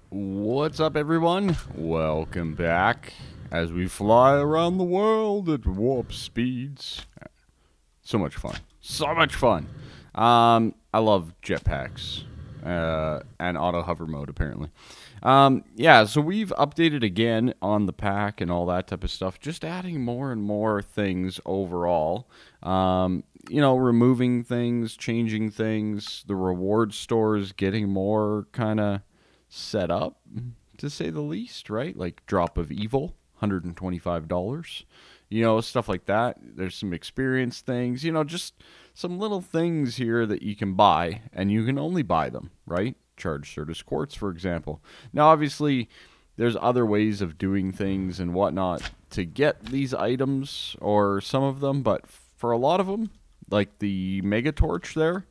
What's up, everyone? Welcome back as we fly around the world at warp speeds. So much fun. So much fun. I love jetpacks and auto hover mode, apparently. Yeah, so we've updated again on the pack and all that type of stuff, just adding more and more things overall. Removing things, changing things, the reward stores getting more kind of set up, to say the least, right? Like Drop of Evil, $125. Stuff like that. There's some experience things, just some little things here that you can buy, and you can only buy them, right? Charge Certus Quartz, for example. Now, obviously, there's other ways of doing things and whatnot to get these items, or some of them, but for a lot of them, like the Mega Torch there,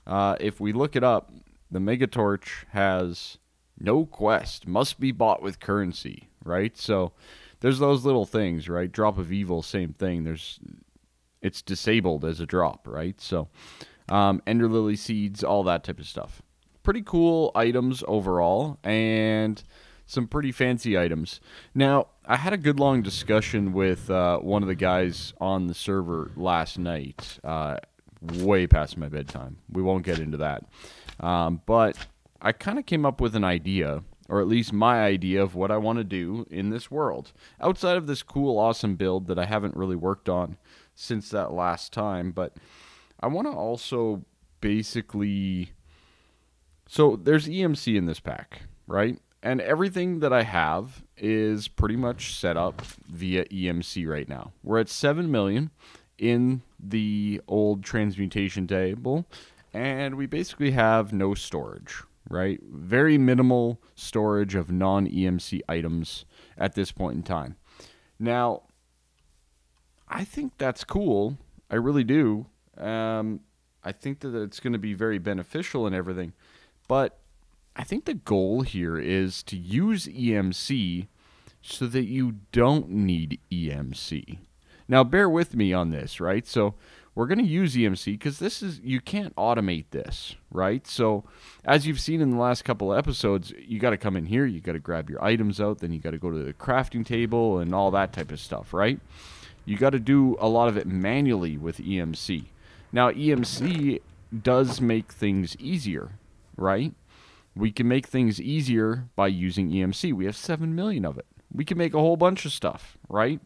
if we look it up, the Mega Torch has no quest, must be bought with currency, right? So there's those little things, right? Drop of Evil, same thing. It's disabled as a drop, right? So Ender Lily seeds, all that type of stuff. Pretty cool items overall, and some pretty fancy items. Now, I had a good long discussion with one of the guys on the server last night, way past my bedtime. We won't get into that. But I kind of came up with an idea, or at least my idea of what I want to do in this world. Outside of this cool, awesome build that I haven't really worked on since that last time, but I want to also basically... So there's EMC in this pack, right? And everything that I have is pretty much set up via EMC right now. We're at 7 million in the old transmutation table, and we basically have no storage, right? Very minimal storage of non-EMC items at this point in time. Now, I think that's cool. I really do. I think that it's going to be very beneficial and everything. But I think the goal here is to use EMC so that you don't need EMC. Now, bear with me on this, right? So we're going to use EMC because you can't automate this, right? So as you've seen in the last couple of episodes, you got to come in here, you got to grab your items out, then you got to go to the crafting table and all that type of stuff, right? You got to do a lot of it manually with EMC. Now, EMC does make things easier, right? We can make things easier by using EMC. We have 7 million of it. We can make a whole bunch of stuff, right?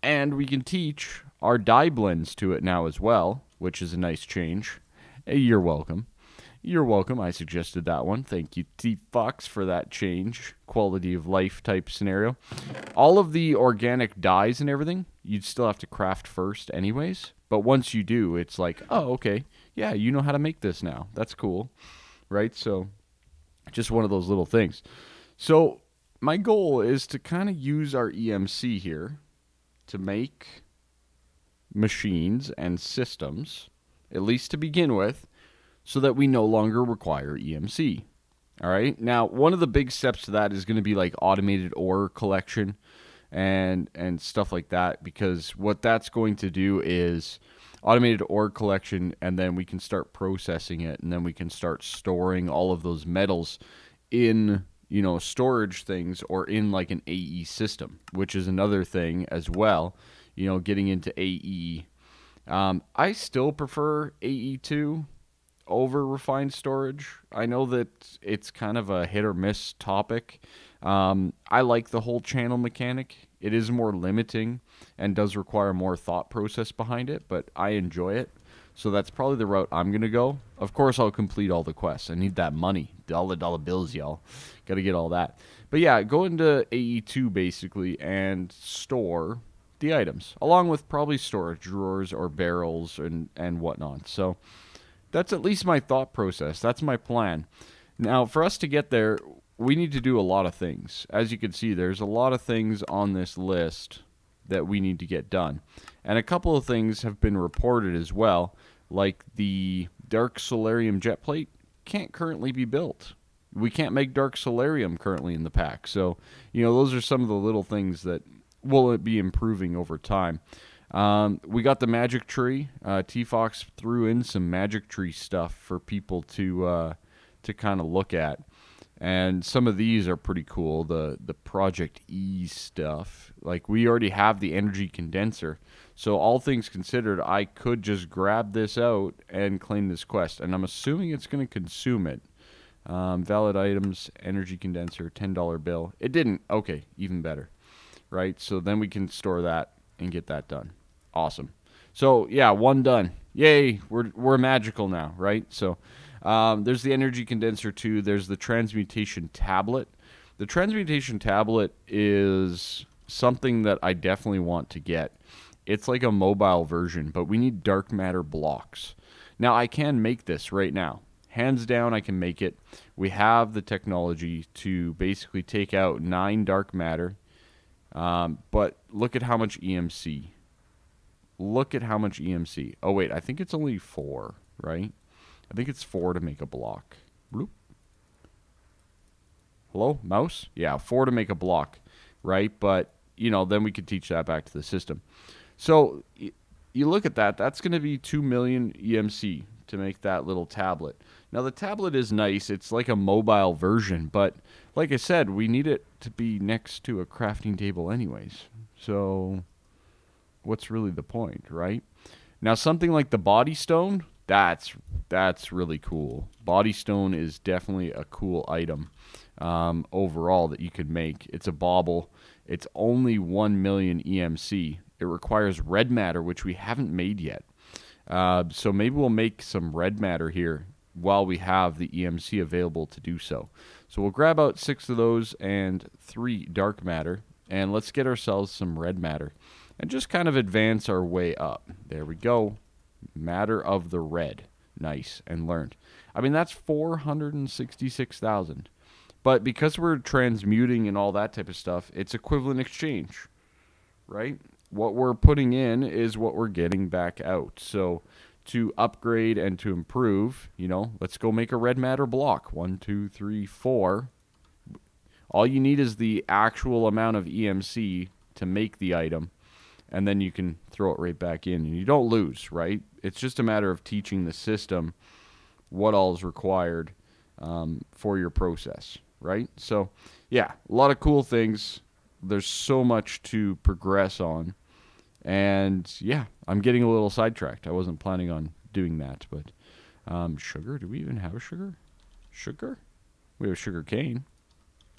And we can teach our dye blends to it now as well, which is a nice change. Hey, you're welcome. You're welcome. I suggested that one. Thank you, T-Fox, for that change. Quality of life type scenario. All of the organic dyes and everything, you'd still have to craft first anyways. But once you do, it's like, oh, okay. Yeah, you know how to make this now. That's cool. Right? So, just one of those little things. So, my goal is to kind of use our EMC here to make machines and systems, at least to begin with, so that we no longer require EMC. All right? Now, one of the big steps to that is going to be like automated ore collection and stuff like that, because what that's going to do is automated ore collection, and then we can start processing it, and then we can start storing all of those metals in, storage things, or in like an AE system, which is another thing as well, getting into AE. I still prefer AE2 over refined storage. I know that it's kind of a hit or miss topic. I like the whole channel mechanic. It is more limiting and does require more thought process behind it, but I enjoy it. So that's probably the route I'm going to go. Of course, I'll complete all the quests. I need that money. Dollar bills, y'all. Got to get all that. But yeah, go into AE2 basically and store the items, along with probably storage drawers or barrels and whatnot. So that's at least my thought process. That's my plan. Now, for us to get there, we need to do a lot of things. As you can see, there's a lot of things on this list that we need to get done. And a couple of things have been reported as well, like the Dark Solarium jet plate can't currently be built. We can't make Dark Solarium currently in the pack. So, those are some of the little things that will be improving over time. We got the magic tree. T-Fox threw in some magic tree stuff for people to kind of look at. And some of these are pretty cool. The ProjectE stuff. Like, we already have the energy condenser. So all things considered, I could just grab this out and claim this quest. And I'm assuming it's going to consume it. Valid items, energy condenser, $10 bill. It didn't. Okay, even better. Right? So then we can store that and get that done. Awesome. So, yeah, one done. Yay, we're magical now, right? So there's the energy condenser too. There's the transmutation tablet. The transmutation tablet is something that I definitely want to get. It's like a mobile version, but we need dark matter blocks. Now, I can make this right now. Hands down, I can make it. We have the technology to basically take out 9 dark matter. But look at how much EMC. Look at how much EMC. Oh, wait, I think it's only 4, right? I think it's 4 to make a block. Bloop. Hello, mouse? Yeah, 4 to make a block, right? But, you know, then we could teach that back to the system. So you look at that. That's going to be 2 million EMC to make that little tablet. Now, the tablet is nice. It's like a mobile version. But, like I said, we need it to be next to a crafting table anyways. So what's really the point, right? Now, something like the body stone, that's really cool. Body stone is definitely a cool item overall that you could make. It's a bauble. It's only 1 million EMC. It requires red matter, which we haven't made yet. So maybe we'll make some red matter here while we have the EMC available to do so. So we'll grab out 6 of those and 3 dark matter, and let's get ourselves some red matter and just kind of advance our way up. There we go. Matter of the red. Nice. And learned. I mean, that's 466,000. But because we're transmuting and all that type of stuff, it's equivalent exchange, right? What we're putting in is what we're getting back out. So to upgrade and to improve, you know, let's go make a red matter block. 1, 2, 3, 4. All you need is the actual amount of EMC to make the item, and then you can throw it right back in, and you don't lose, right? It's just a matter of teaching the system what all is required for your process, right? So, yeah, a lot of cool things. There's so much to progress on. And, yeah, I'm getting a little sidetracked. I wasn't planning on doing that. But sugar? Do we even have a sugar? Sugar? We have sugar cane.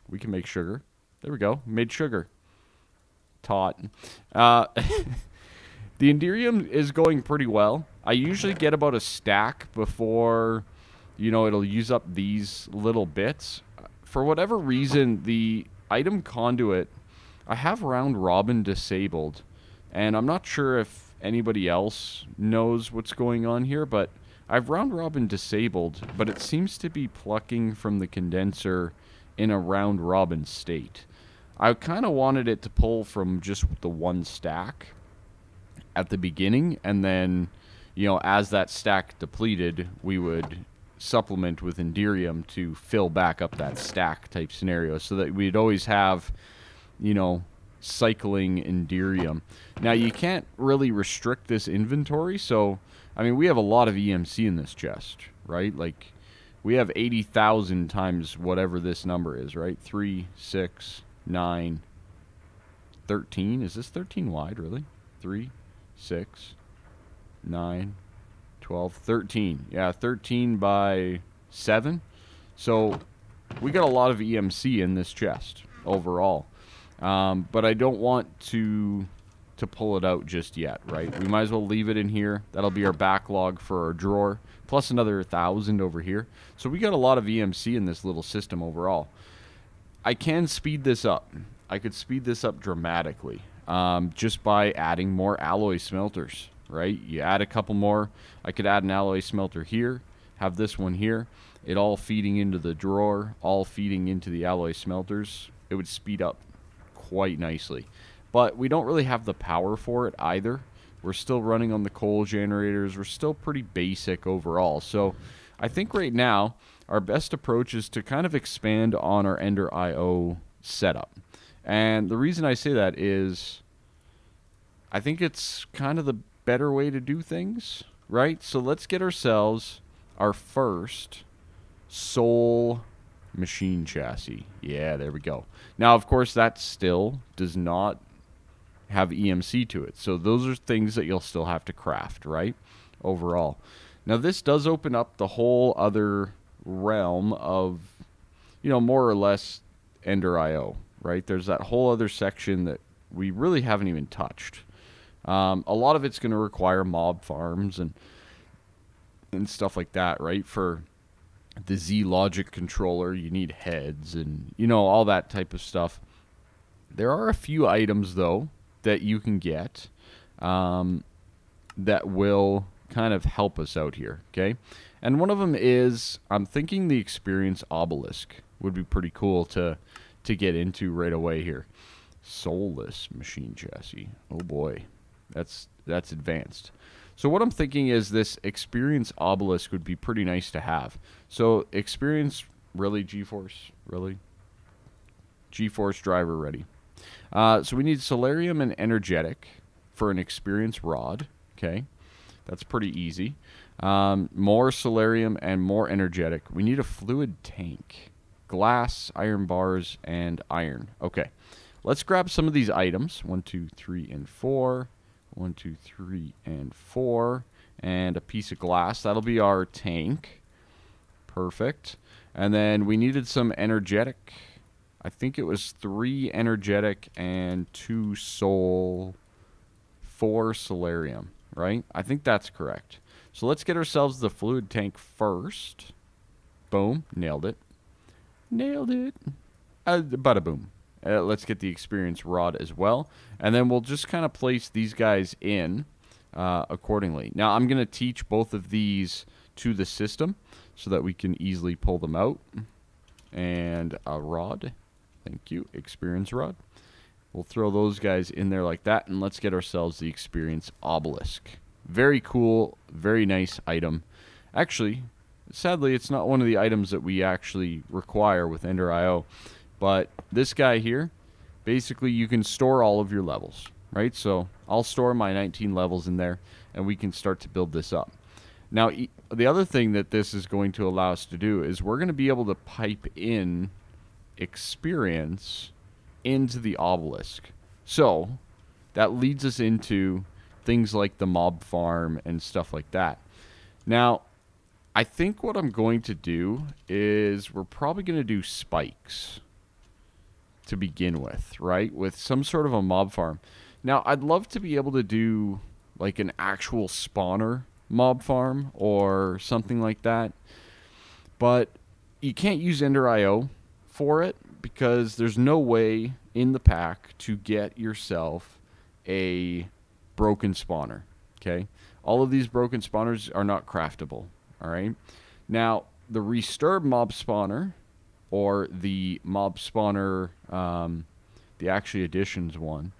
We can make sugar. There we go. Made sugar. Taught. The Enderium is going pretty well. I usually get about a stack before, you know, it'll use up these little bits. For whatever reason, the item conduit, I have round robin disabled, and I'm not sure if anybody else knows what's going on here, but I've round robin disabled, but it seems to be plucking from the condenser in a round robin state. I kind of wanted it to pull from just the one stack at the beginning, and then, you know, as that stack depleted, we would supplement with Enderium to fill back up that stack type scenario, so that we'd always have, you know, cycling Enderium. Now, you can't really restrict this inventory, so, I mean, we have a lot of EMC in this chest, right? Like, we have 80,000 times whatever this number is, right? 3, 6, 9, 13. Is this 13 wide, really? 3, 6, 9, 12, 13. Yeah, 13 by 7. So we got a lot of EMC in this chest overall. But I don't want to pull it out just yet, right? We might as well leave it in here. That'll be our backlog for our drawer, plus another 1,000 over here. So we got a lot of EMC in this little system overall. I can speed this up. I could speed this up dramatically just by adding more alloy smelters, right? You add a couple more. I could add an alloy smelter here, have this one here, it all feeding into the drawer, all feeding into the alloy smelters. It would speed up quite nicely. But we don't really have the power for it either. We're still running on the coal generators. We're still pretty basic overall. So I think right now our best approach is to kind of expand on our Ender IO setup. And the reason I say that is I think it's kind of the better way to do things, right? So let's get ourselves our first soul machine chassis. Yeah, there we go. Now, of course, that still does not have EMC to it. So those are things that you'll still have to craft, right? Overall. Now, this does open up the whole other realm of, you know, more or less Ender IO, right? There's that whole other section that we really haven't even touched. A lot of it's going to require mob farms and stuff like that, right? For the Z logic controller, you need heads and, you know, all that type of stuff. There are a few items, though, that you can get that will kind of help us out here, okay? And one of them is, I'm thinking the experience obelisk would be pretty cool to get into right away here. Soulless machine chassis. Oh boy, that's advanced. So what I'm thinking is this experience obelisk would be pretty nice to have. So experience, really, GeForce, really? GeForce driver ready. So we need Solarium and Energetic for an experience rod. Okay, that's pretty easy. More Solarium and more Energetic. We need a fluid tank. Glass, iron bars, and iron. Okay, let's grab some of these items. 1, 2, 3, and 4. 1, 2, 3, and 4. And a piece of glass. That'll be our tank. Perfect. And then we needed some energetic. I think it was 3 energetic and 2 soul, 4 solarium, right? I think that's correct. So let's get ourselves the fluid tank first. Boom. Nailed it. Nailed it. Bada boom. Let's get the experience rod as well. And then we'll just kind of place these guys in accordingly. Now, I'm going to teach both of these to the system so that we can easily pull them out. And a rod. Thank you. Experience rod. We'll throw those guys in there like that. And let's get ourselves the experience obelisk. Very cool. Very nice item. Actually, sadly, it's not one of the items that we actually require with Ender IO. But this guy here, basically you can store all of your levels, right? So I'll store my 19 levels in there, and we can start to build this up. Now, the other thing that this is going to allow us to do is we're going to be able to pipe in experience into the obelisk. So that leads us into things like the mob farm and stuff like that. Now, I think what I'm going to do is we're probably going to do spikes to begin with, right? With some sort of a mob farm. Now, I'd love to be able to do like an actual spawner mob farm or something like that. But you can't use Ender IO for it because there's no way in the pack to get yourself a broken spawner, okay? All of these broken spawners are not craftable, all right? Now, the Resturb mob spawner or the mob spawner, the actually additions one,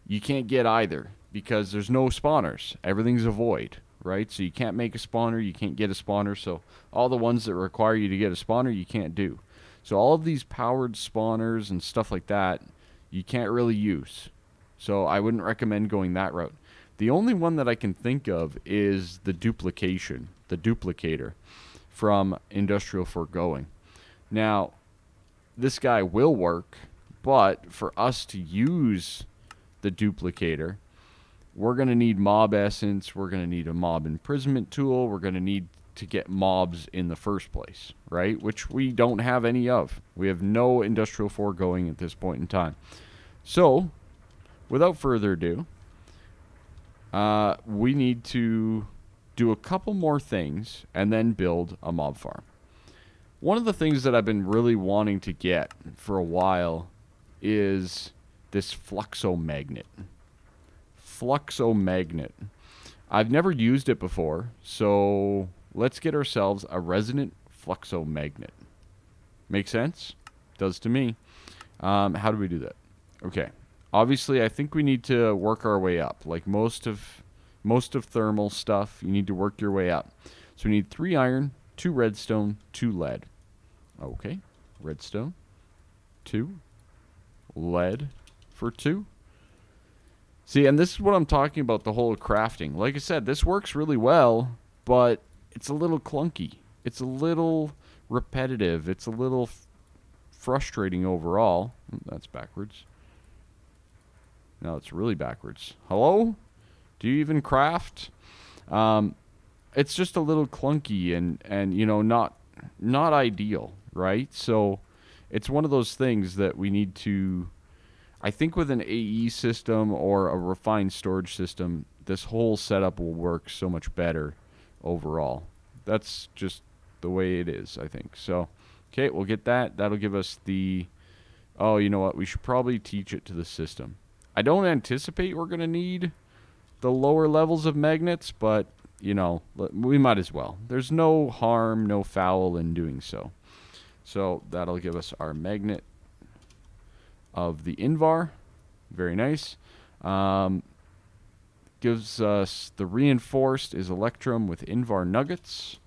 you can't get either because there's no spawners. Everything's a void, right? So you can't make a spawner, you can't get a spawner, so all the ones that require you to get a spawner, you can't do. So all of these powered spawners and stuff like that, you can't really use. So I wouldn't recommend going that route. The only one that I can think of is the duplication, the duplicator from Industrial Foregoing. Now, this guy will work, but for us to use the duplicator, we're going to need mob essence, we're going to need a mob imprisonment tool, we're going to need to get mobs in the first place, right? Which we don't have any of. We have no Industrial Foregoing at this point in time. So, without further ado, we need to do a couple more things and then build a mob farm. One of the things that I've been really wanting to get for a while is this Fluxomagnet. Fluxomagnet. I've never used it before, so let's get ourselves a resonant Fluxomagnet. Make sense? Does to me. How do we do that? Okay. Obviously, I think we need to work our way up. Like most of thermal stuff, you need to work your way up. So we need 3 iron, 2 redstone, 2 lead. Okay. Redstone. 2. Lead for 2. See, and this is what I'm talking about, the whole crafting. Like I said, this works really well, but it's a little clunky. It's a little repetitive. It's a little frustrating overall. That's backwards. No, it's really backwards. Hello? Do you even craft? It's just a little clunky and you know, not ideal, right? So it's one of those things that we need to, I think with an AE system or a refined storage system, this whole setup will work so much better overall. That's just the way it is, I think. So, okay, we'll get that. That'll give us the, oh, you know what? We should probably teach it to the system. I don't anticipate we're going to need the lower levels of magnets, but, you know, we might as well. There's no harm, no foul in doing so. So that'll give us our magnet of the Invar. Very nice. Gives us the reinforced is Electrum with Invar nuggets.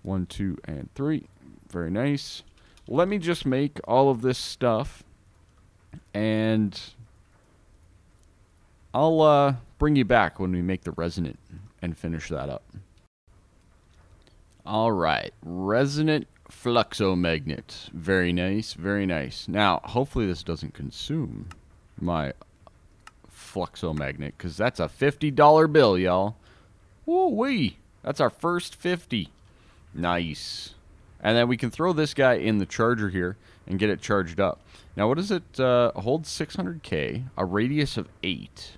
1, 2, and 3. Very nice. Let me just make all of this stuff, and I'll bring you back when we make the resonant and finish that up. Alright, resonant fluxomagnet. Very nice, very nice. Now, hopefully this doesn't consume my fluxomagnet, because that's a $50 bill, y'all. Woo-wee! That's our first 50. Nice. And then we can throw this guy in the charger here and get it charged up. Now, what does it hold? 600K, a radius of 8.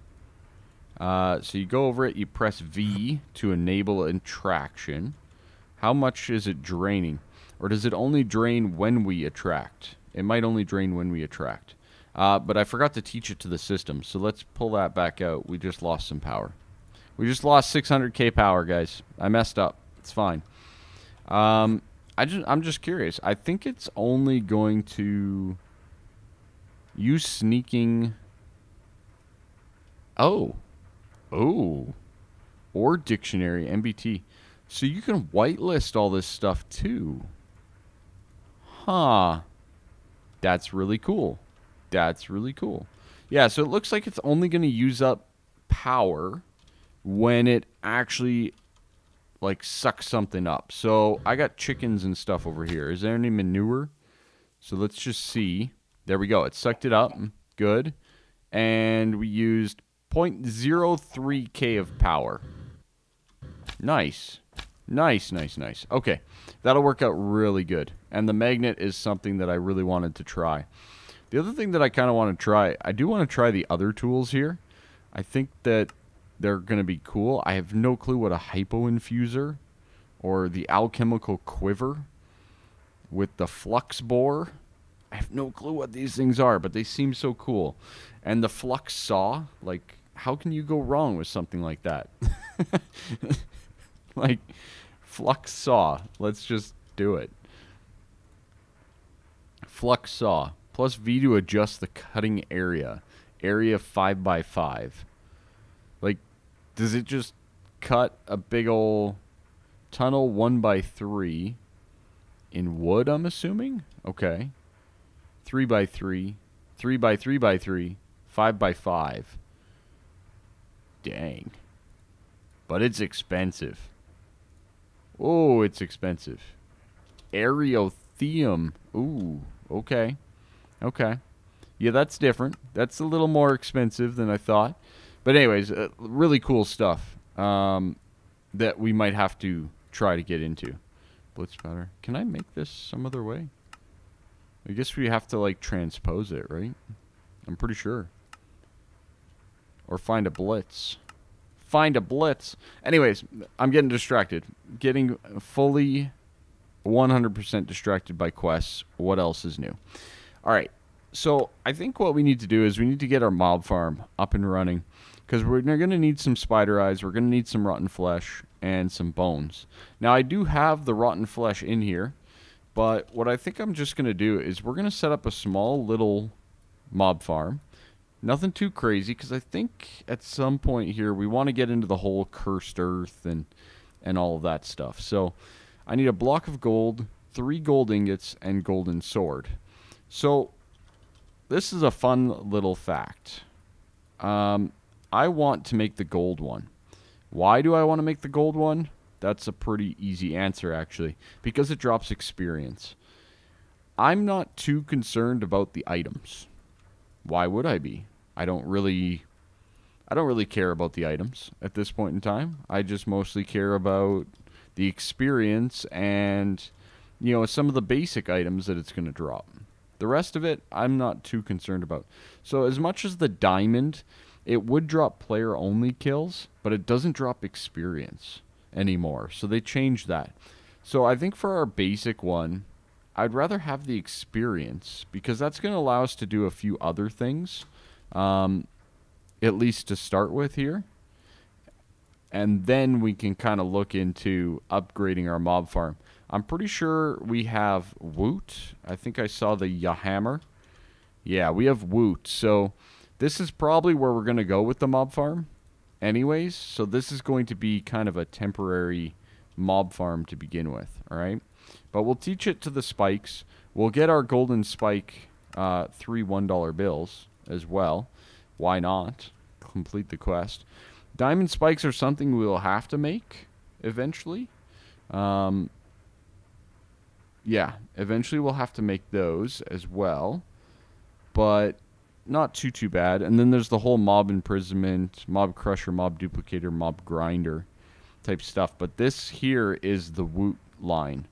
So you go over it, you press V to enable attraction. How much is it draining? Or does it only drain when we attract? It might only drain when we attract. But I forgot to teach it to the system, so let's pull that back out. We just lost some power. We just lost 600K power, guys. I messed up. It's fine. I'm just curious. I think it's only going to use sneaking. Oh. Or dictionary, MBT. So you can whitelist all this stuff too. Huh. That's really cool. That's really cool. Yeah, so it looks like it's only going to use up power when it actually, like, sucks something up. So I got chickens and stuff over here. Is there any manure? So let's just see. There we go. It sucked it up. Good. And we used 0.03K of power. Nice. Nice, nice, nice. Okay. That'll work out really good. And the magnet is something that I really wanted to try. The other thing that I kind of want to try, I do want to try the other tools here. I think that they're going to be cool. I have no clue what a hypo-infuser or the alchemical quiver with the flux bore. I have no clue what these things are, but they seem so cool. And the flux saw, like, how can you go wrong with something like that? Like, flux saw. Let's just do it. Flux saw. Plus V to adjust the cutting area. Area 5x5. Like, does it just cut a big ol' tunnel 1x3 in wood, I'm assuming? Okay. 3x3. 3x3x3. 5x5. Dang. But it's expensive. Oh, it's expensive. Aerotheum. Ooh, okay. Okay. Yeah, that's different. That's a little more expensive than I thought. But anyways, really cool stuff that we might have to try to get into. Blitz powder. Can I make this some other way? I guess we have to, like, transpose it, right? I'm pretty sure. Or find a blitz. Find a blitz. Anyways, I'm getting distracted. Getting fully 100% distracted by quests. What else is new? Alright, so I think what we need to do is we need to get our mob farm up and running. Because we're going to need some spider eyes, we're going to need some rotten flesh, and some bones. Now, I do have the rotten flesh in here. But what I think I'm just going to do is we're going to set up a small little mob farm. Nothing too crazy, because I think at some point here we want to get into the whole cursed earth and all of that stuff. So I need a block of gold, 3 gold ingots, and golden sword. So this is a fun little fact. I want to make the gold one. Why do I want to make the gold one? That's a pretty easy answer, actually, because it drops experience. I'm not too concerned about the items. Why would I be? I don't really care about the items at this point in time. I just mostly care about the experience and, you know, some of the basic items that it's going to drop. The rest of it, I'm not too concerned about. So as much as the diamond, it would drop player-only kills, but it doesn't drop experience anymore. So they changed that. So I think for our basic one, I'd rather have the experience because that's going to allow us to do a few other things, at least to start with here. And then we can kind of look into upgrading our mob farm. I'm pretty sure we have Woot. I think I saw the Yahammer. Yeah, we have Woot. So this is probably where we're going to go with the mob farm anyways. So this is going to be kind of a temporary mob farm to begin with, all right? But we'll teach it to the spikes. We'll get our golden spike 3 $1 bills as well. Why not? Complete the quest. Diamond spikes are something we'll have to make eventually. Yeah, eventually we'll have to make those as well. But not too bad. And then there's the whole mob imprisonment, mob crusher, mob duplicator, mob grinder type stuff. But this here is the Woot line.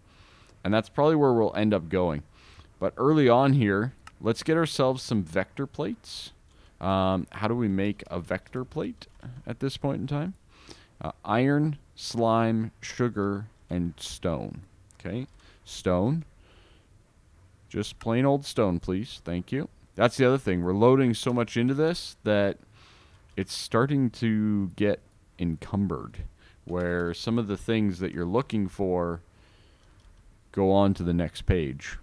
And that's probably where we'll end up going. But early on here, let's get ourselves some vector plates. How do we make a vector plate at this point in time? Iron, slime, sugar, and stone. Okay, stone. Just plain old stone, please. Thank you. That's the other thing. We're loading so much into this that it's starting to get encumbered, where some of the things that you're looking for go on to the next page,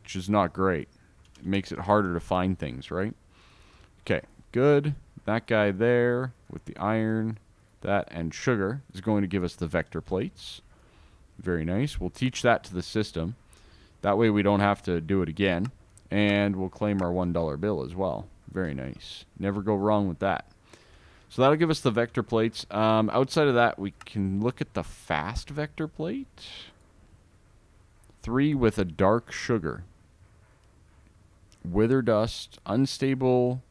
which is not great. It makes it harder to find things, right? Okay, good. That guy there with the iron, that, and sugar is going to give us the vector plates. Very nice. We'll teach that to the system. That way we don't have to do it again. And we'll claim our $1 bill as well. Very nice. Never go wrong with that. So that'll give us the vector plates. Outside of that, we can look at the fast vector plate. 3 with a dark sugar. Wither dust, unstable,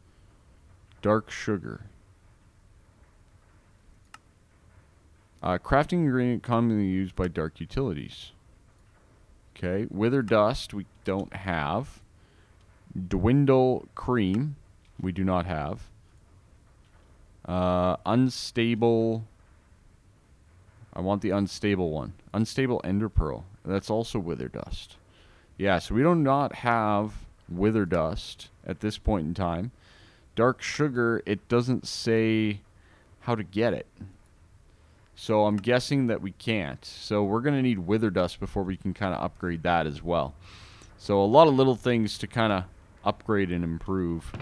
dark sugar. Crafting ingredient commonly used by dark utilities. Okay, wither dust we don't have. Dwindle cream we do not have. Unstable. I want the unstable one. Unstable ender pearl. That's also wither dust. Yeah, so we do not have wither dust at this point in time. Dark sugar, it doesn't say how to get it. So I'm guessing that we can't. So we're going to need wither dust before we can kind of upgrade that as well. So a lot of little things to kind of upgrade and improve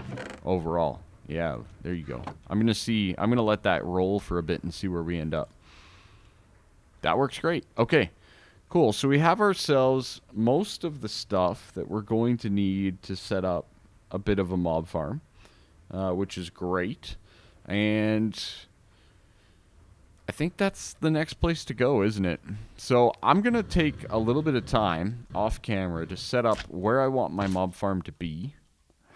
overall. Yeah, there you go. I'm going to let that roll for a bit and see where we end up. That works great. Okay, cool. So we have ourselves most of the stuff that we're going to need to set up a bit of a mob farm, which is great. And I think that's the next place to go, isn't it? So I'm going to take a little bit of time off camera to set up where I want my mob farm to be,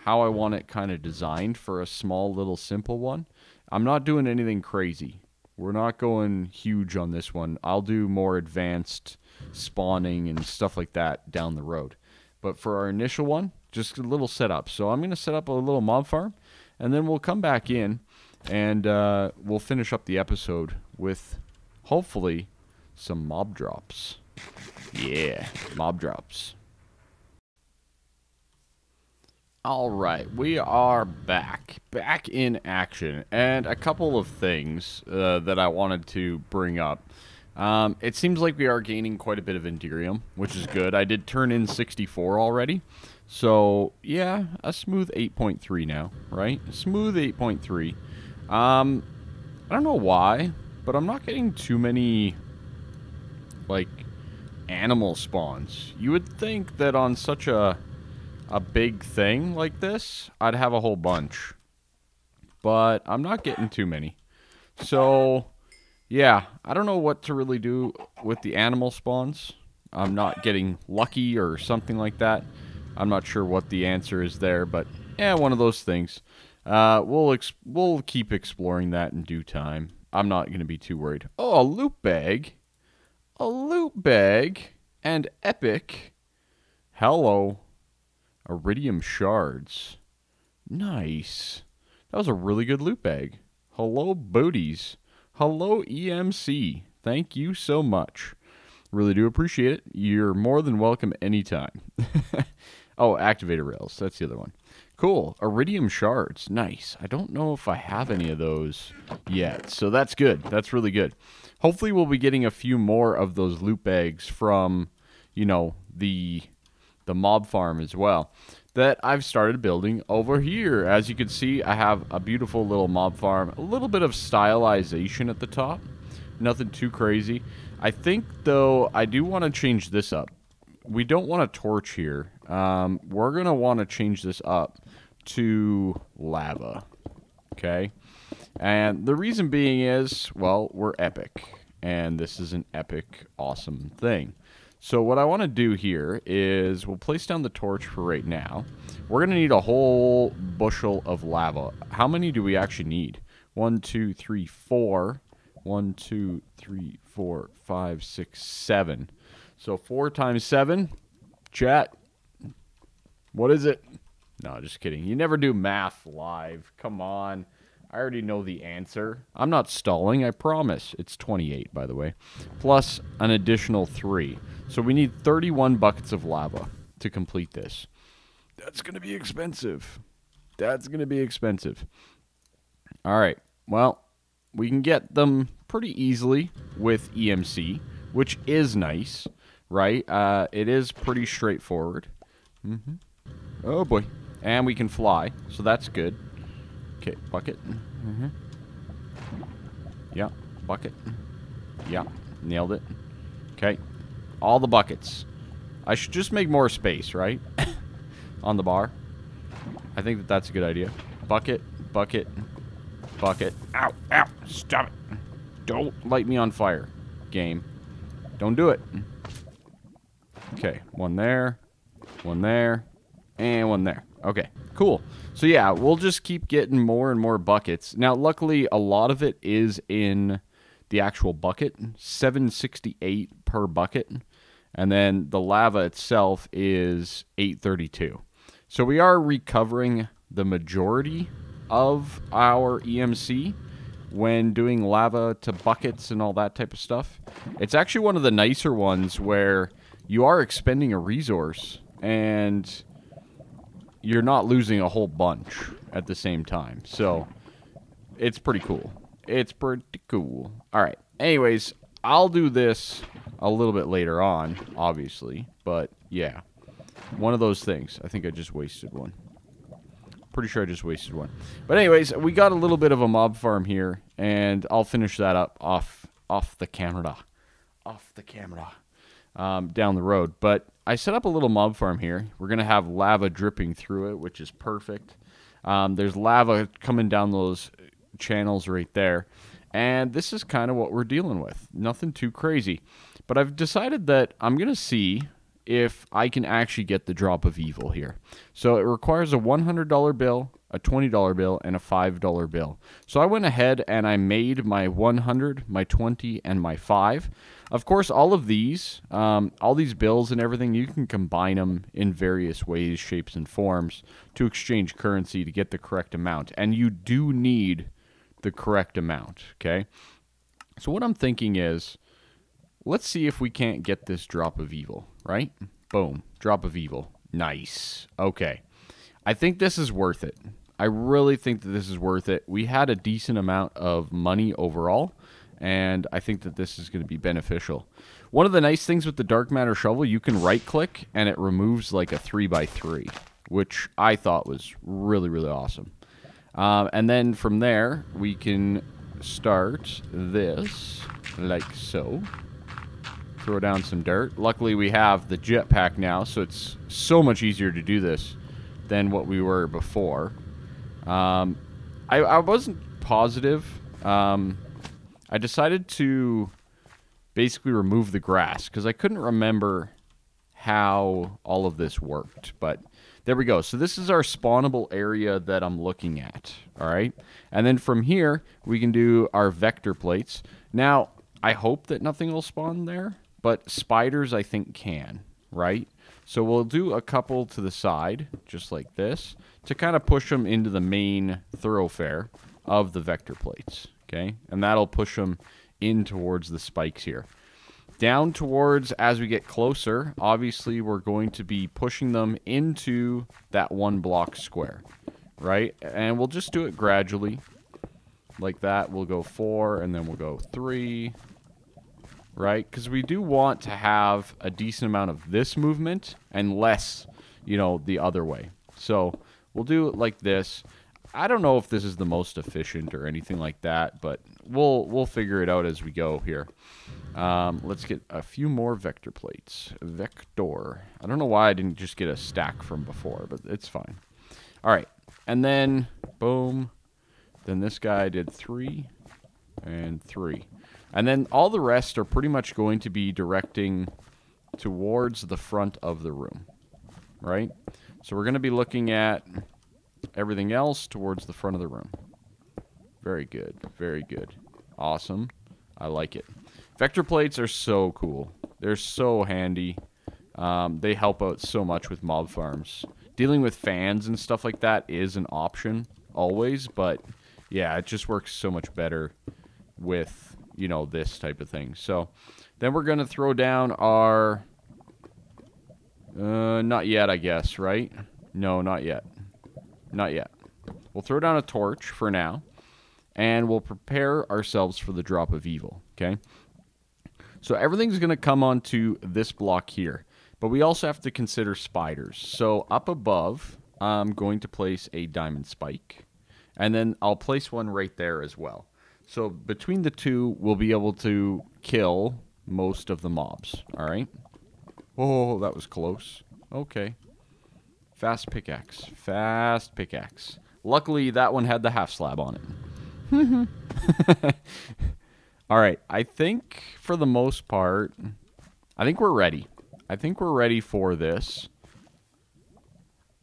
how I want it kind of designed for a small little simple one. I'm not doing anything crazy. We're not going huge on this one. I'll do more advanced spawning and stuff like that down the road. But for our initial one, just a little setup. So I'm going to set up a little mob farm, and then we'll come back in and we'll finish up the episode with, hopefully, some mob drops. Yeah, mob drops. Alright, we are back in action, and a couple of things that I wanted to bring up. It seems like we are gaining quite a bit of Enderium, which is good. I did turn in 64 already, so yeah, a smooth 8.3 now, right? Smooth 8.3. I don't know why, but I'm not getting too many, like, animal spawns. You would think that on such a big thing like this, I'd have a whole bunch. But I'm not getting too many. So, Yeah, I don't know what to really do with the animal spawns. I'm not getting lucky or something like that. I'm not sure what the answer is there, but yeah, one of those things. We'll keep exploring that in due time. I'm not going to be too worried. Oh, a loot bag. A loot bag. And epic. Hello. Iridium shards. Nice. That was a really good loot bag. Hello, booties. Hello, EMC. Thank you so much. Really do appreciate it. You're more than welcome anytime. Oh, activator rails. That's the other one. Cool. Iridium shards. Nice. I don't know if I have any of those yet, so that's good. That's really good. Hopefully we'll be getting a few more of those loot bags from, you know, the mob farm as well that I've started building over here. As you can see, I have a beautiful little mob farm. A little bit of stylization at the top. Nothing too crazy. I think, though, I do want to change this up. We don't want a torch here. We're going to want to change this up to lava. Okay? And the reason being is, well, we're epic. And this is an epic, awesome thing. So what I want to do here is we'll place down the torch for right now. We're going to need a whole bushel of lava. How many do we actually need? 1, 2, 3, 4. 1, 2, 3, 4, 5, 6, 7. So 4 times 7. Chat. What is it? No, just kidding. You never do math live. Come on. I already know the answer. I'm not stalling, I promise. It's 28, by the way. Plus an additional 3. So we need 31 buckets of lava to complete this. That's going to be expensive. That's going to be expensive. All right. Well, we can get them pretty easily with EMC, which is nice, right? It is pretty straightforward. Oh, boy. And we can fly, so that's good. Okay, bucket. Yeah, bucket. Yeah, nailed it. Okay, all the buckets. I should just make more space, right? On the bar. I think that that's a good idea. Bucket, bucket, bucket. Ow, ow, stop it. Don't light me on fire, game. Don't do it. Okay, one there, and one there. Okay, cool. So yeah, we'll just keep getting more and more buckets. Now, luckily, a lot of it is in the actual bucket, 768 per bucket. And then the lava itself is 832. So we are recovering the majority of our EMC when doing lava to buckets and all that type of stuff. It's actually one of the nicer ones where you are expending a resource and you're not losing a whole bunch at the same time. So it's pretty cool. It's pretty cool. All right. Anyways, I'll do this a little bit later on, obviously. But yeah, one of those things. I think I just wasted one. Pretty sure I just wasted one. But anyways, we got a little bit of a mob farm here, and I'll finish that up off the camera. Down the road. But I set up a little mob farm here. We're going to have lava dripping through it, which is perfect. There's lava coming down those channels right there. And this is kind of what we're dealing with. Nothing too crazy. But I've decided that I'm going to see if I can actually get the drop of evil here. So it requires a $100 bill, a $20 bill, and a $5 bill. So I went ahead and I made my 100, my 20, and my 5. Of course, all of these, all these bills and everything, you can combine them in various ways, shapes, and forms to exchange currency to get the correct amount. And you do need the correct amount, okay? So what I'm thinking is, let's see if we can't get this drop of evil, right? Boom, drop of evil. Nice. Okay. I think this is worth it. I really think that this is worth it. We had a decent amount of money overall, and I think that this is going to be beneficial. One of the nice things with the dark matter shovel, you can right-click, and it removes like a 3x3, which I thought was really, really awesome. And then from there, we can start this like so. Throw down some dirt. Luckily, we have the jetpack now, so it's so much easier to do this than what we were before. I wasn't positive. I I decided to basically remove the grass because I couldn't remember how all of this worked. But there we go. So this is our spawnable area that I'm looking at. All right. And then from here, we can do our vector plates. Now, I hope that nothing will spawn there, but spiders I think can, right? So we'll do a couple to the side, just like this, to kind of push them into the main thoroughfare of the vector plates. Okay. And that'll push them in towards the spikes here. Down towards, as we get closer, obviously we're going to be pushing them into that 1 block square, right? And we'll just do it gradually, like that. We'll go 4, and then we'll go 3, right? Because we do want to have a decent amount of this movement and less, you know, the other way. So we'll do it like this. I don't know if this is the most efficient or anything like that, but we'll figure it out as we go here. Let's get a few more vector plates. Vector. I don't know why I didn't just get a stack from before, but it's fine. All right. And then, boom. Then this guy did 3 and 3. And then all the rest are pretty much going to be directing towards the front of the room, right? So we're going to be looking at everything else towards the front of the room. Very good. Very good. Awesome. I like it. Vector plates are so cool. They're so handy. They help out so much with mob farms. Dealing with fans and stuff like that is an option always, but yeah, it just works so much better with, you know, this type of thing. So then we're going to throw down our... not yet, I guess, right? No, not yet. Not yet. We'll throw down a torch for now, and we'll prepare ourselves for the drop of evil, okay? So everything's going to come onto this block here, but we also have to consider spiders. So up above, I'm going to place a diamond spike, and then I'll place one right there as well. So between the two, we'll be able to kill most of the mobs, all right? Oh, that was close. Okay. Fast pickaxe. Fast pickaxe. Luckily, that one had the half slab on it. All right. I think, for the most part, I think we're ready. I think we're ready for this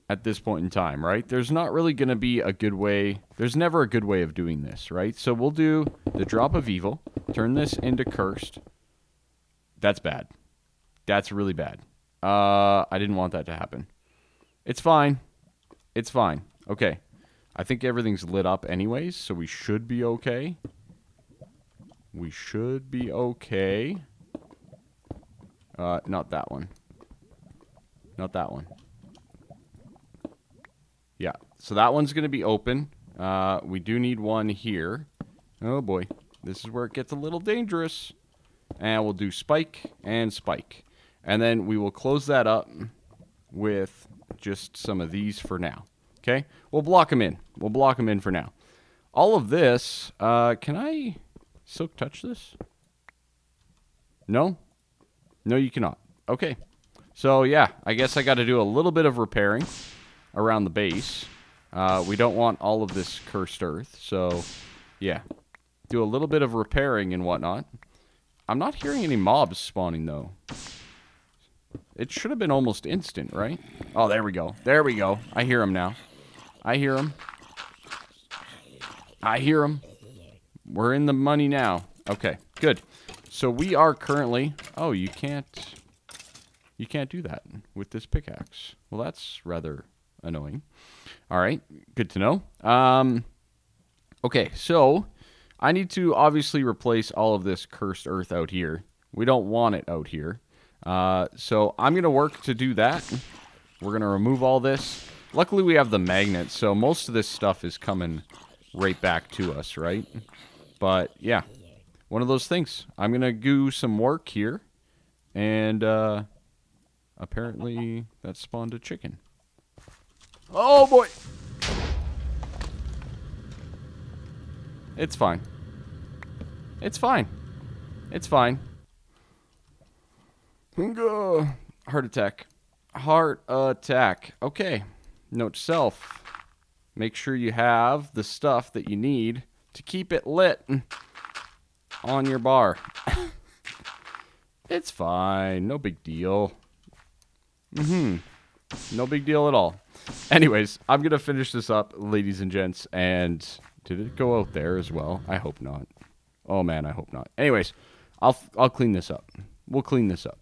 at this point in time, right? There's not really going to be a good way. There's never a good way of doing this, right? So we'll do the drop of evil. Turn this into cursed. That's bad. That's really bad. I didn't want that to happen. It's fine. It's fine. Okay. I think everything's lit up anyways, so we should be okay. We should be okay. Not that one. Not that one. Yeah. So that one's going to be open. We do need one here. Oh boy. This is where it gets a little dangerous. And we'll do spike and spike. And then we will close that up with just some of these for now. Okay? We'll block them in. We'll block them in for now. All of this, can I silk touch this? No? No, you cannot. Okay. So, yeah, I guess I got to do a little bit of repairing around the base. We don't want all of this cursed earth, so, yeah. Do a little bit of repairing and whatnot. I'm not hearing any mobs spawning, though. It should have been almost instant, right? Oh, there we go. There we go. I hear him now. I hear him. I hear him. We're in the money now. Okay, good. So we are currently... Oh, you can't do that with this pickaxe. Well, that's rather annoying. All right, good to know. Okay, so I need to obviously replace all of this cursed earth out here. We don't want it out here. So I'm going to work to do that. We're going to remove all this. Luckily, we have the magnets, so most of this stuff is coming right back to us, right? But, yeah, one of those things. I'm going to do some work here, and apparently that spawned a chicken. Oh, boy! It's fine. It's fine. It's fine. Heart attack. Heart attack. Okay. Note to self. Make sure you have the stuff that you need to keep it lit. on your bar. It's fine. No big deal. No big deal at all. Anyways, I'm going to finish this up, ladies and gents. And did it go out there as well? I hope not. Oh, man, I hope not. Anyways, I'll clean this up. We'll clean this up.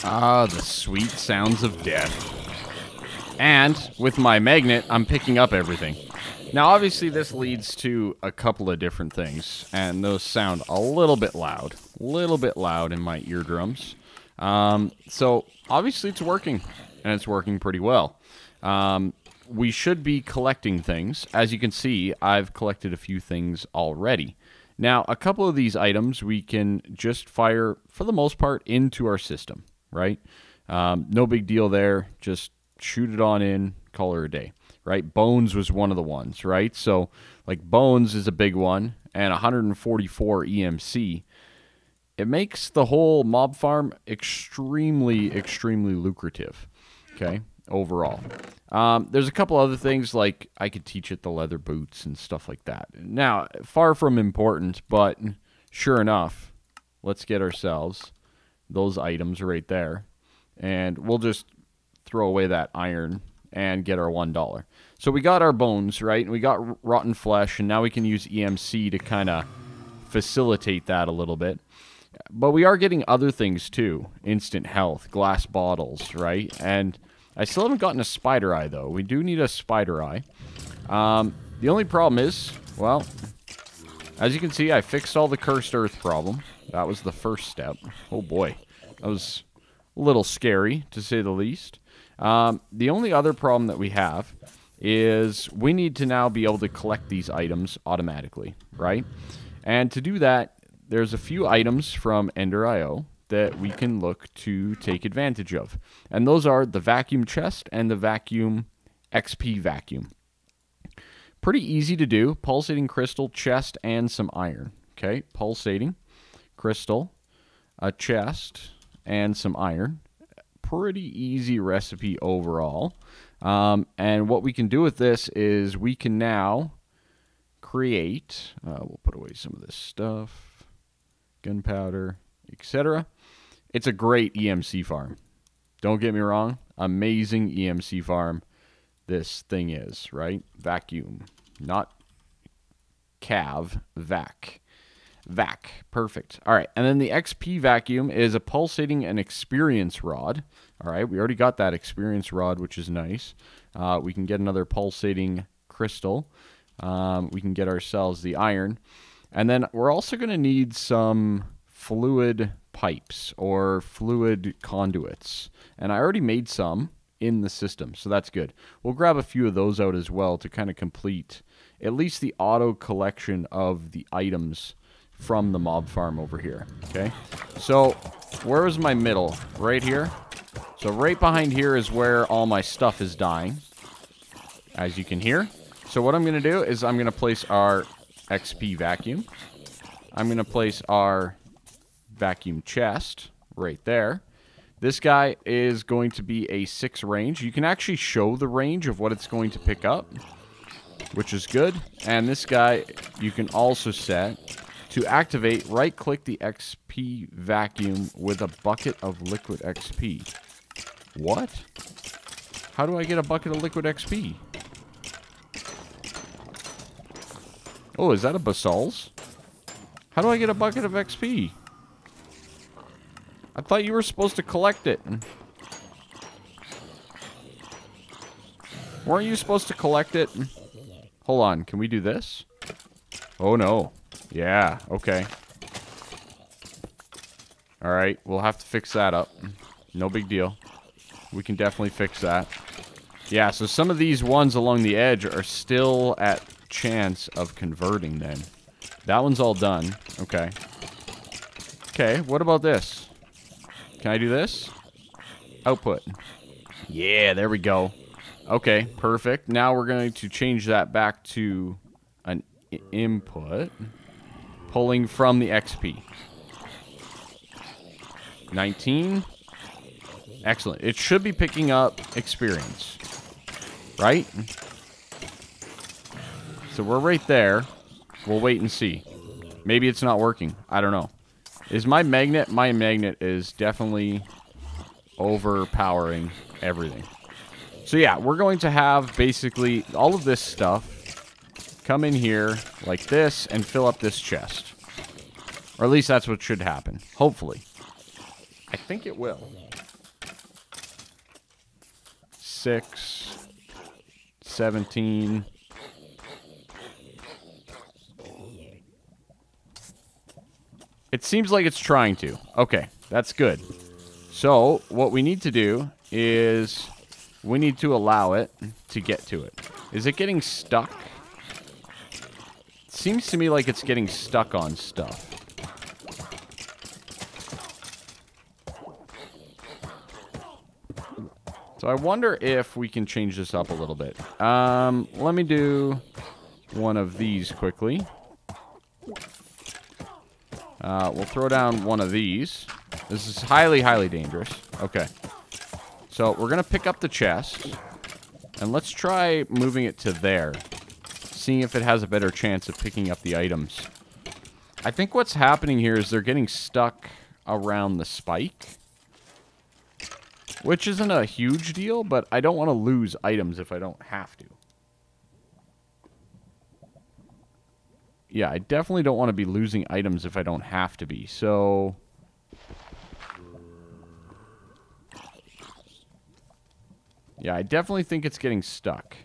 Ah, the sweet sounds of death. And with my magnet, I'm picking up everything. Now, obviously, this leads to a couple of different things, and those sound a little bit loud. A little bit loud in my eardrums. So, obviously, it's working, and it's working pretty well. We should be collecting things. As you can see, I've collected a few things already. Now, a couple of these items we can just fire, for the most part, into our system, right? No big deal there. Just shoot it on in, call her a day, right? Bones was one of the ones, right? So, like, Bones is a big one, and 144 EMC. It makes the whole mob farm extremely, extremely lucrative, okay, overall. There's a couple other things, like I could teach it the leather boots and stuff like that. Now, far from important, but sure enough, let's get ourselves those items right there, and we'll just throw away that iron and get our $1. So we got our bones, right? And we got rotten flesh, and now we can use EMC to kind of facilitate that a little bit. But we are getting other things too. Instant health, glass bottles, right? And I still haven't gotten a spider eye, though. We do need a spider eye. The only problem is, well, as you can see, I fixed all the cursed earth problem. That was the first step. Oh boy, that was a little scary, to say the least. The only other problem that we have is we need to now be able to collect these items automatically, right? And to do that, there's a few items from Ender.io that we can look to take advantage of. And those are the vacuum chest and the vacuum XP vacuum. Pretty easy to do. Pulsating crystal, chest, and some iron. Okay, pulsating crystal, a chest, and some iron. Pretty easy recipe overall. And what we can do with this is we can now create, we'll put away some of this stuff, gunpowder, etc. It's a great EMC farm. Don't get me wrong, amazing EMC farm this thing is, right? Vacuum, not cav, vac. Vac, perfect. All right, and then the XP vacuum is a pulsating and experience rod. All right, we already got that experience rod, which is nice. We can get another pulsating crystal. We can get ourselves the iron. And then we're also going to need some fluid pipes or fluid conduits. And I already made some in the system, so that's good. We'll grab a few of those out as well to kind of complete at least the auto collection of the items from the mob farm over here. Okay, so where is my middle? Right here. So right behind here is where all my stuff is dying, as you can hear. So what I'm going to do is I'm going to place our XP vacuum. I'm going to place our vacuum chest right there. This guy is going to be a 6 range. You can actually show the range of what it's going to pick up, which is good. And this guy you can also set to activate. Right-click the XP vacuum with a bucket of liquid XP. What? How do I get a bucket of liquid XP? Oh, is that a basal's? How do I get a bucket of XP? I thought you were supposed to collect it. Weren't you supposed to collect it? Hold on, can we do this? Oh no. Yeah, okay. Alright, we'll have to fix that up. No big deal. We can definitely fix that. Yeah, so some of these ones along the edge are still at chance of converting then. That one's all done. Okay. Okay, what about this? Can I do this? Output. Yeah, there we go. Okay, perfect. Now we're going to change that back to an input. Pulling from the XP. 19. Excellent. It should be picking up experience. Right? So we're right there. We'll wait and see. Maybe it's not working. I don't know. Is my magnet? My magnet is definitely overpowering everything. So yeah, we're going to have basically all of this stuff come in here like this and fill up this chest. Or at least that's what should happen. Hopefully. I think it will. 6, 17. It seems like it's trying to. Okay, that's good. So, what we need to do is we need to allow it to get to it. Is it getting stuck? It seems to me like it's getting stuck on stuff. So I wonder if we can change this up a little bit. Let me do one of these quickly. We'll throw down one of these. This is highly, highly dangerous. Okay. So we're going to pick up the chest. And let's try moving it to there. Seeing if it has a better chance of picking up the items. I think what's happening here is they're getting stuck around the spike. Which isn't a huge deal, but I don't want to lose items if I don't have to. Yeah, I definitely don't want to be losing items if I don't have to be. So yeah, I definitely think it's getting stuck.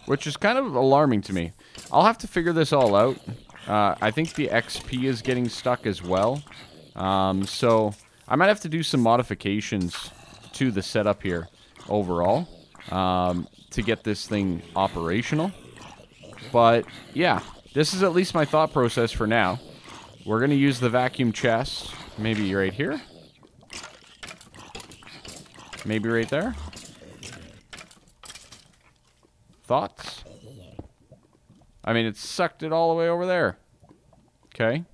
Which is kind of alarming to me. I'll have to figure this all out. I think the XP is getting stuck as well. So I might have to do some modifications to the setup here overall to get this thing operational. But yeah, this is at least my thought process for now. We're going to use the vacuum chest, maybe right here. Maybe right there. Thoughts? I mean, it sucked it all the way over there. Okay.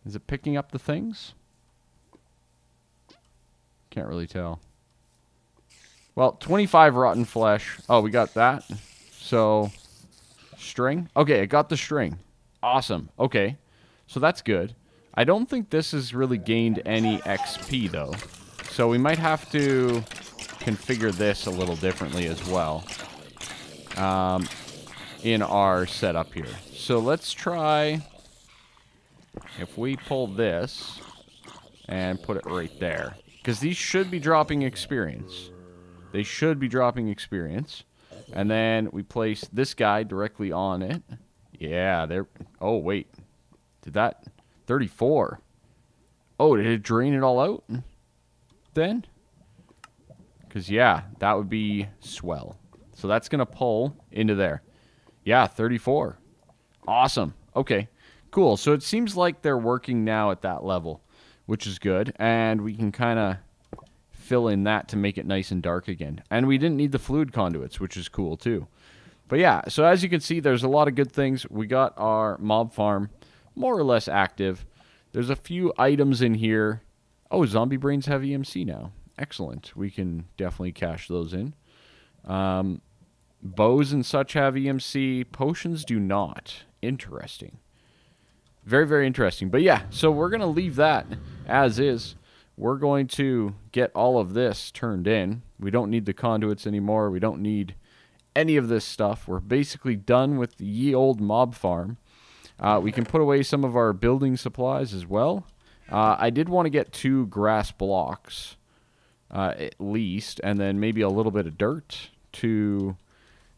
Is it picking up the things? Can't really tell. Well, 25 rotten flesh. Oh, we got that. So, string. Okay, I got the string. Awesome. Okay. So that's good. I don't think this has really gained any XP, though. So we might have to configure this a little differently as well. In our setup here. So let's try, if we pull this and put it right there, because these should be dropping experience. They should be dropping experience. And then we place this guy directly on it. Yeah, there. Oh, wait. Did that? 34. Oh, did it drain it all out then? Because, yeah, that would be swell. So that's going to pull into there. Yeah, 34. Awesome. Okay, cool. So it seems like they're working now at that level, which is good. And we can kind of fill in that to make it nice and dark again. And we didn't need the fluid conduits, which is cool too. But yeah, so as you can see, there's a lot of good things. We got our mob farm more or less active. There's a few items in here. Oh, zombie brains have EMC now. Excellent. We can definitely cash those in. Bows and such have EMC. Potions do not. Interesting. Very, very interesting. But yeah, so we're going to leave that as is. We're going to get all of this turned in. We don't need the conduits anymore. We don't need any of this stuff. We're basically done with the ye old mob farm. We can put away some of our building supplies as well. I did want to get 2 grass blocks at least, and then maybe a little bit of dirt to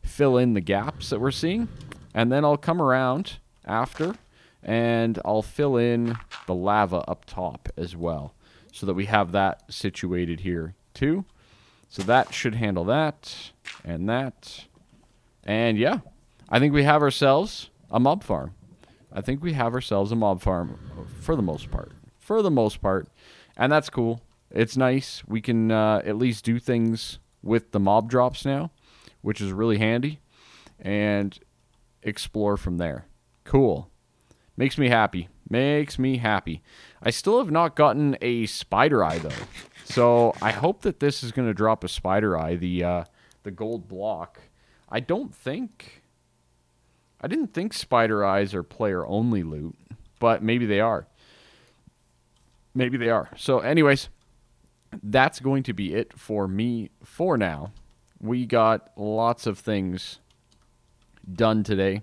fill in the gaps that we're seeing. And then I'll come around after and I'll fill in the lava up top as well, so that we have that situated here too. So that should handle that and that. And yeah, I think we have ourselves a mob farm. I think we have ourselves a mob farm for the most part. For the most part. And that's cool. It's nice. We can at least do things with the mob drops now, which is really handy. And explore from there. Cool. Makes me happy. Makes me happy. I still have not gotten a spider eye, though. So I hope that this is going to drop a spider eye, the gold block. I didn't think spider eyes are player-only loot, but maybe they are. Maybe they are. So anyways, that's going to be it for me for now. We got lots of things done today.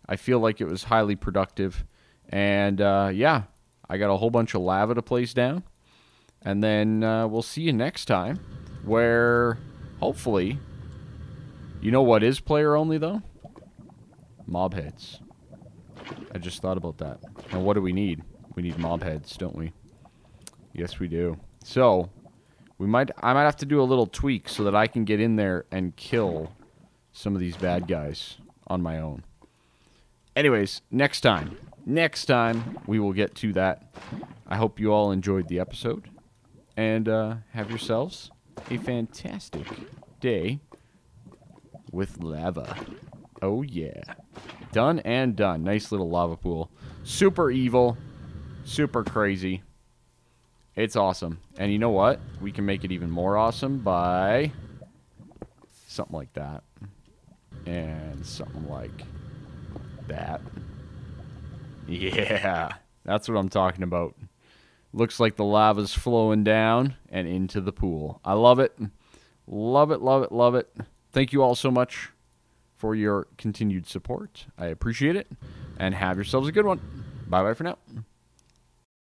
I feel like it was highly productive. And yeah, I got a whole bunch of lava to place down. And then we'll see you next time, where hopefully, you know what is player only though? Mob heads. I just thought about that. And what do we need? We need mob heads, don't we? Yes, we do. So, I might have to do a little tweak so that I can get in there and kill some of these bad guys on my own. Anyways, next time we will get to that. I hope you all enjoyed the episode, and have yourselves a fantastic day with lava. Oh yeah. Done and done. Nice little lava pool. Super evil. Super crazy. It's awesome. And you know what? We can make it even more awesome by something like that. And something like that. Yeah. That's what I'm talking about. Looks like the lava's flowing down and into the pool. I love it. Love it, love it, love it. Thank you all so much for your continued support. I appreciate it. And have yourselves a good one. Bye-bye for now.